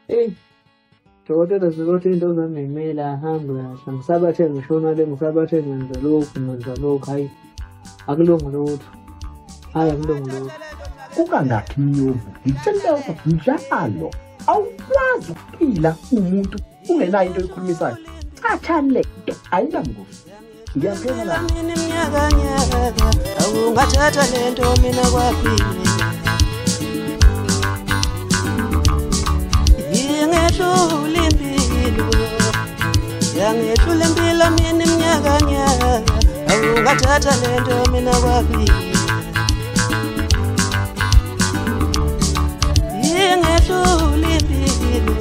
Eh, dokotela silothi into zamemela ahambe kahle ngisabathe ngishona le ngisabathe ngenza lokhu hayi akulungi lutho hayi akulungi lutho Ukangakhi mnyovu ngitshela ukuthi njalo awukwazi ukuphila umuntu ungenayo into ekhulumisayo thatha lento ayinamngozi ngiyaphela la mina iminyaka awungathatha lento mina kwaphile ngedlula impilo yangedlula impilo mina iminyaka awungathatha lento mina kwaphile ngedlula impilo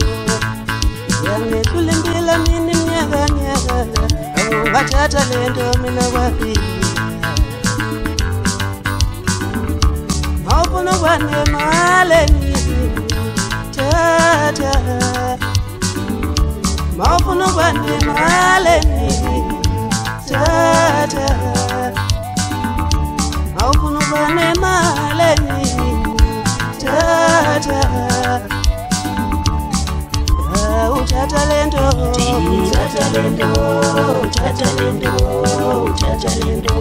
yangedlula impilo mina iminyaka awungathatha lento mina kwaphile mawufuna kwanemali tata mawufuna kwanemali tata mawufuna kwanemali tata uthatha lento uthatha lento uthatha lento uthatha lento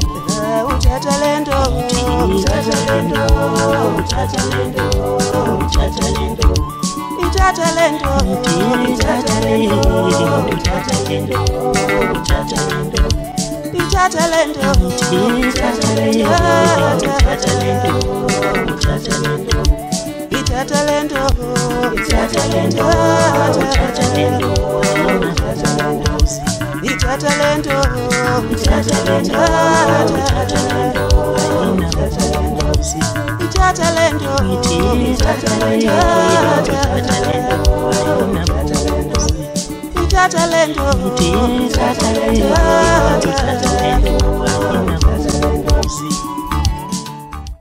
uthatha lento uthatha lento uthatha lento uthatha lento ithatha lento ithatha lento ithatha lento uthatha lento ithatha lento ithatha lento ithatha lento uthatha lento ithatha lento ithatha lento ithatha lento ithatha lento ithatha lento ithatha lento ithatha lento ithatha lento